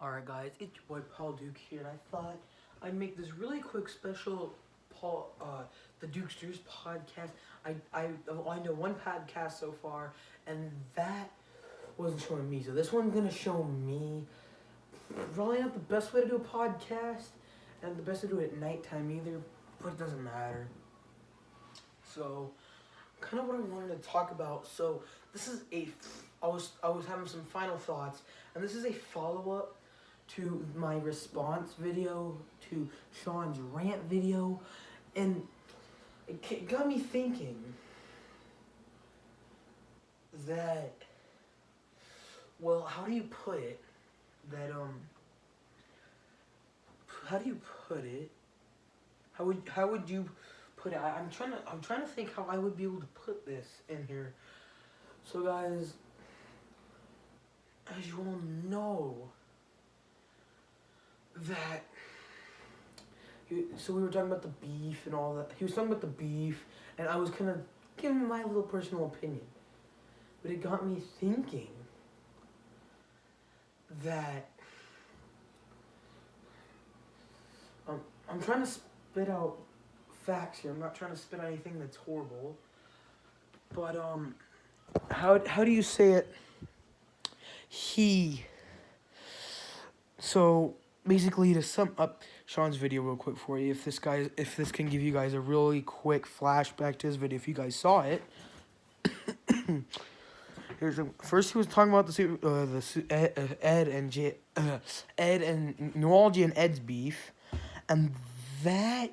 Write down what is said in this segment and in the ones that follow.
Alright guys, it's your boy Paul Duke here, and I thought I'd make this really quick special the Duke's Drews podcast. I know one podcast so far, and that wasn't showing me. So this one's gonna show me. Probably not the best way to do a podcast, and the best to do it at nighttime either, but it doesn't matter. So, kind of what I wanted to talk about. So this is I was having some final thoughts, and this is a follow up to my response video to Sean's rant video, and it got me thinking that, well, how do you put it? That how do you put it? How would you put it? I'm trying to think how I would be able to put this in here. So guys, as you all know, that so we were talking about the beef and all that. He was talking about the beef, and I was kind of giving my little personal opinion. But it got me thinking that I'm trying to spit out facts here. I'm not trying to spit out anything that's horrible. But how do you say it? So basically, to sum up Sean's video real quick for you, if this can give you guys a really quick flashback to his video, if you guys saw it. First he was talking about Ed and Newology and Ed's beef, and that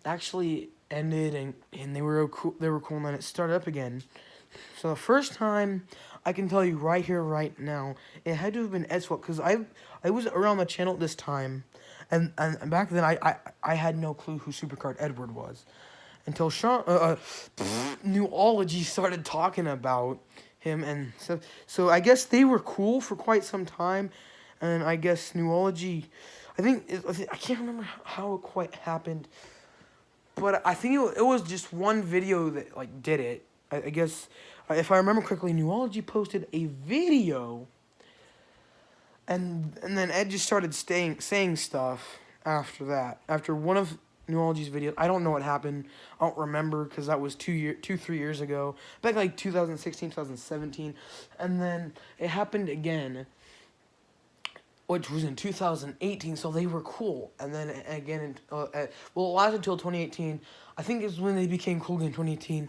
actually ended, and they were cool, and then it started up again. So the first time, I can tell you right here, right now, it had to have been Ed's fault, because I was around the channel at this time, and back then I had no clue who Supercard Edward was, until Sean Newology started talking about him, and so I guess they were cool for quite some time, and I guess Newology, I can't remember how it quite happened, but I think it was just one video that like did it. I guess, if I remember correctly, Newology posted a video, and then Ed just started saying stuff after that. After one of Newology's videos, I don't know what happened. I don't remember, because that was 3 years ago, back like 2016, 2017, and then it happened again, which was in 2018. So they were cool, and then again, well, it lasted until 2018. I think is when they became cool in 2018.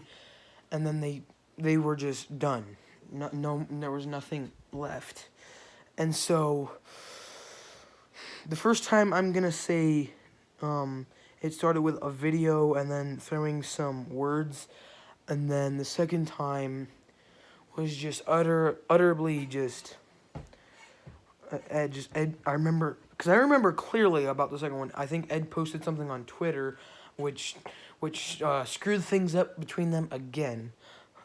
And then they were just done. No, there was nothing left. And so, the first time I'm going to say, it started with a video and then throwing some words. And then the second time was just utterly just, Ed, I remember clearly about the second one. I think Ed posted something on Twitter, which screwed things up between them again,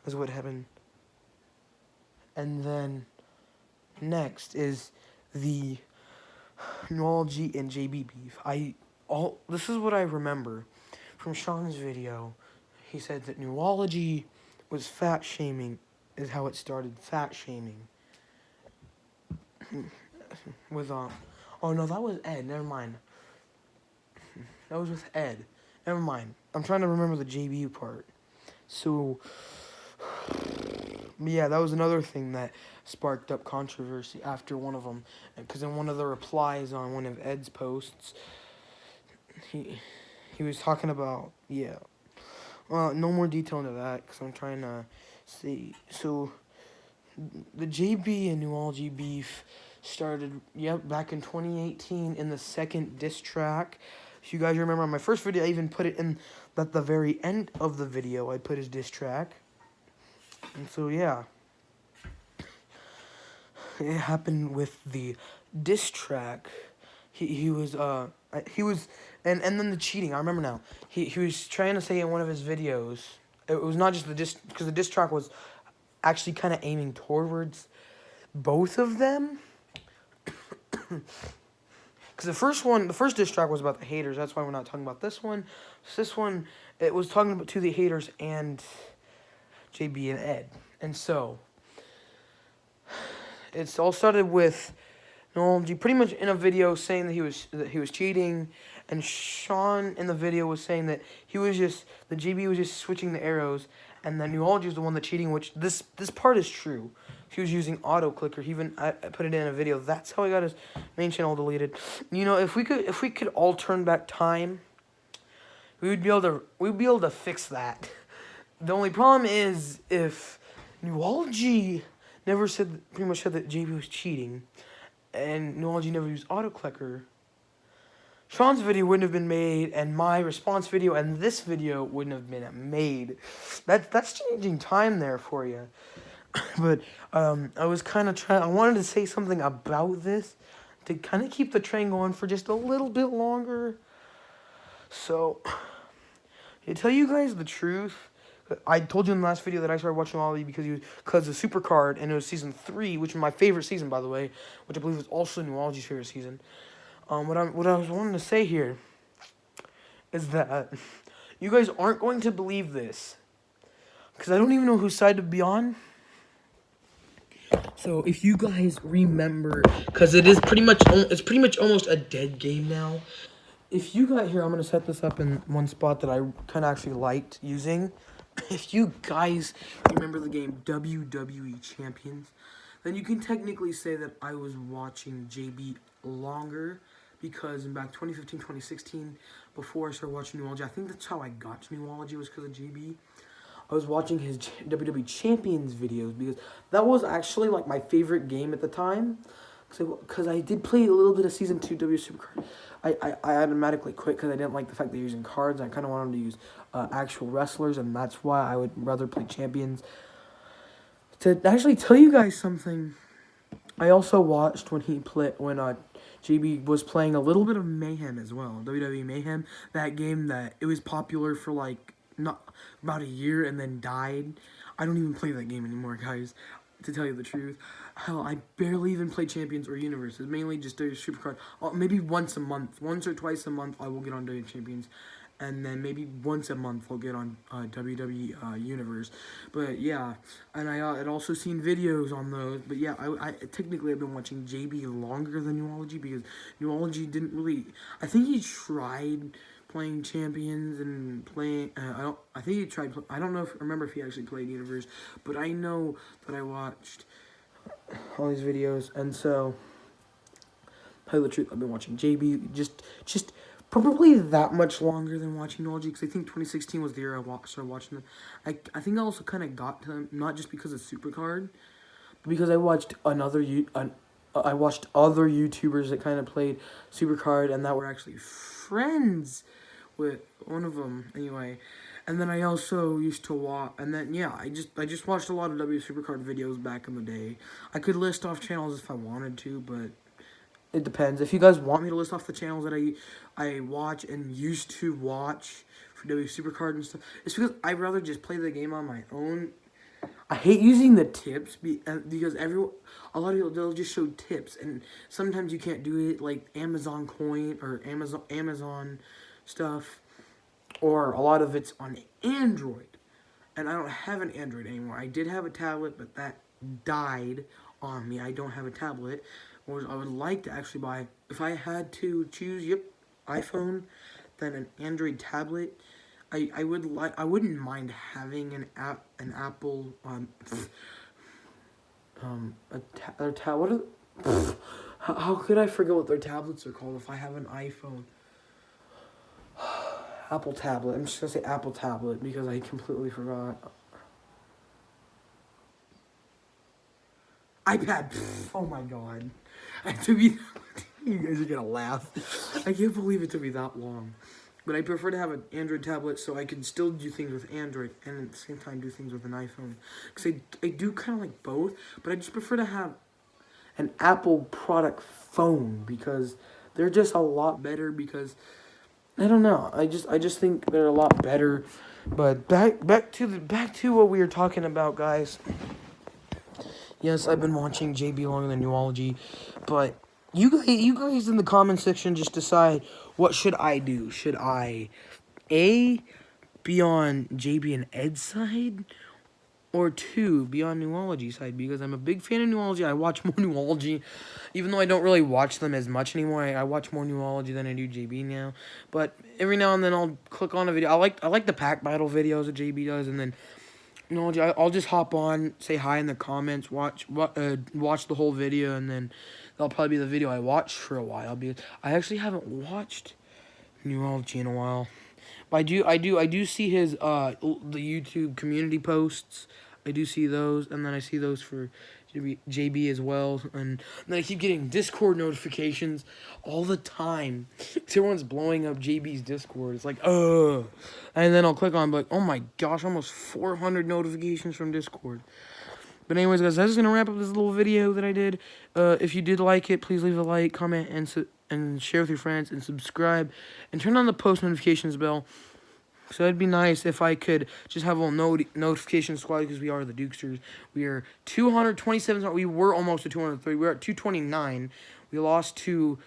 is what happened. And then next is the Newology and JB beef. This is what I remember from Sean's video. He said that Newology was fat shaming, is how it started. Fat shaming. With oh no, that was Ed. Never mind. That was with Ed. Never mind. I'm trying to remember the JB part. So, yeah, that was another thing that sparked up controversy after one of them. Because in one of the replies on one of Ed's posts, he was talking about, yeah. Well, no more detail into that, because I'm trying to see. So, the JB and Newology beef started, back in 2018 in the second diss track. If you guys remember on my first video, I even put it in at the very end of the video. I put his diss track. And so, yeah. It happened with the diss track. He was, and then the cheating. I remember now. He was trying to say in one of his videos, it was not just the diss, because the diss track was actually kind of aiming towards both of them. Because the first diss track was about the haters. That's why we're not talking about this one. This one, it was talking about to the haters and JB and Ed. And so, It's all started with Newology pretty much in a video saying that he was cheating, and Sean in the video was saying that the GB was just switching the arrows, and that Newology was the one that cheating. Which this part is true. He was using auto clicker. He even I put it in a video. That's how he got his main channel deleted. You know, if we could all turn back time, we'd be able to fix that. The only problem is if Newology pretty much said that JB was cheating, and Newology never used autoclicker, Sean's video wouldn't have been made, and my response video and this video wouldn't have been made. That's changing time there for you. But I was kind of I wanted to say something about this to kind of keep the train going for just a little bit longer. So, to tell you guys the truth, I told you in the last video that I started watching Ollie because of Super Card, and it was season 3, which was my favorite season, by the way, which I believe was also Newology's favorite season. What I was wanting to say here is that you guys aren't going to believe this, because I don't even know whose side to be on. So if you guys remember, because it's pretty much almost a dead game now. If you got here, I'm gonna set this up in one spot that I kind of actually liked using. If you guys remember the game WWE Champions, then you can technically say that I was watching JB longer, because in back 2015, 2016, before I started watching Newology, I think that's how I got to Newology, was because of JB. I was watching his WWE Champions videos, because that was actually like my favorite game at the time. Because I did play a little bit of Season 2 W Supercard. I automatically quit because I didn't like the fact they're using cards. I kind of wanted to use actual wrestlers, and that's why I would rather play Champions. To actually tell you guys something, I also watched when JB was playing a little bit of Mayhem as well. WWE Mayhem, that game that it was popular for like not about a year and then died. I don't even play that game anymore, guys, to tell you the truth. Hell, I barely even play Champions or Universe. It's mainly just WWE Supercard. Maybe once or twice a month, I will get on WWE Champions. And then maybe once a month, I'll get on WWE Universe. But yeah, and I had also seen videos on those. But yeah, I technically have been watching JB longer than Newology, because Newology didn't really... I think he tried playing Champions and playing... I think he tried... I don't remember if he actually played Universe, but I know that I watched all these videos, and so, tell you the truth, I've been watching JB just probably that much longer than watching Newology, because I think 2016 was the year I started watching them. I think I also kind of got to them, not just because of Supercard, but because I watched I watched other YouTubers that kind of played Supercard, and that were actually friends with one of them, anyway. And then I also used to watch, and then, yeah, I just watched a lot of W Supercard videos back in the day. I could list off channels if I wanted to, but it depends. If you guys want me to list off the channels that I watch and used to watch for W Supercard and stuff, it's because I'd rather just play the game on my own. I hate using the tips, because a lot of people, they'll just show tips, and sometimes you can't do it, like Amazon coin, or Amazon stuff. Or a lot of it's on Android. And I don't have an Android anymore. I did have a tablet, but that died on me. I don't have a tablet. Or I would like to actually buy, if I had to choose, iPhone, then an Android tablet. I wouldn't mind having an Apple how could I forget what their tablets are called if I have an iPhone? Apple tablet. I'm just going to say Apple tablet because I completely forgot. iPad. Oh my god. You guys are going to laugh. I can't believe it took me that long. But I prefer to have an Android tablet so I can still do things with Android and at the same time do things with an iPhone. Because I do kind of like both, but I just prefer to have an Apple product phone because they're just a lot better, because I don't know. I just think they're a lot better. But back to what we were talking about, guys. Yes, I've been watching JB longer than Newology, but you guys in the comment section just decide, what should I do? Should I be on JB and Ed's side, or two be on Newology side, because I'm a big fan of Newology. I watch more Newology, even though I don't really watch them as much anymore. I watch more Newology than I do JB now. But every now and then I'll click on a video. I like the pack battle videos that JB does, and then Newology. I'll just hop on, say hi in the comments, watch the whole video, and then that'll probably be the video I watch for a while. Because I actually haven't watched Newology in a while. But I do see his the YouTube community posts. I do see those, and then I see those for JB as well. And then I keep getting Discord notifications all the time. Everyone's blowing up JB's Discord. It's like, ugh. And then I'll click on, like, oh my gosh, almost 400 notifications from Discord. But anyways, guys, that's just gonna wrap up this little video that I did. If you did like it, please leave a like, comment, and share with your friends, and subscribe, and turn on the post notifications bell. So it'd be nice if I could just have a little notification squad, because we are the Dukesters. We are 227. We were almost to 230. We're at 229. We lost to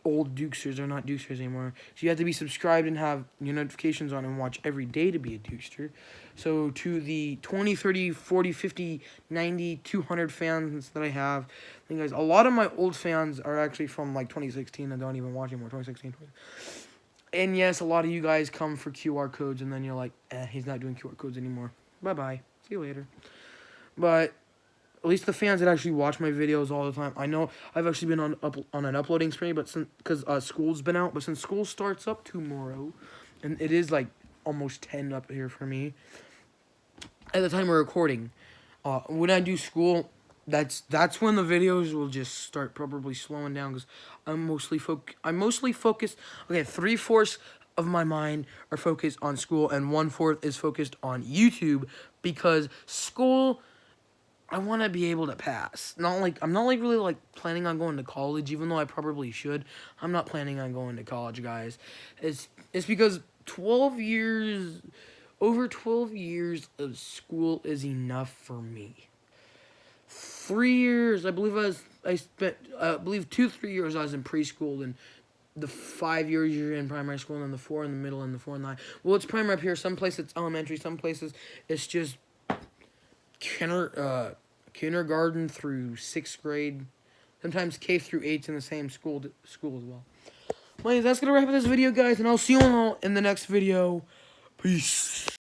old Dukesters. They're not Dukesters anymore. So you have to be subscribed and have your notifications on and watch every day to be a Dukester. So to the 20, 30, 40, 50, 90, 200 fans that I have, I think, guys, a lot of my old fans are actually from like 2016 and don't even watch anymore. 2016. And yes, a lot of you guys come for QR codes, and then you're like, he's not doing QR codes anymore. Bye-bye. See you later. But at least the fans that actually watch my videos all the time. I know I've actually been on an uploading spree, but because school's been out. But since school starts up tomorrow, and it is like almost 10 up here for me, at the time we're recording, when I do school, that's when the videos will just start probably slowing down, because I'm mostly focused. Okay, 3/4 of my mind are focused on school, and 1/4 is focused on YouTube, because school, I want to be able to pass. I'm not really like planning on going to college, even though I probably should. I'm not planning on going to college, guys. It's because over 12 years of school is enough for me. 3 years, I believe I spent 2-3 years I was in preschool, and the 5 years you're in primary school, and then the 4 in the middle, and the 4 in the high. Well, it's primary up here. Some places it's elementary. Some places it's just kindergarten through 6th grade. Sometimes K through 8's in the same school as well. Well, that's gonna wrap up this video, guys, and I'll see you all in the next video. Peace.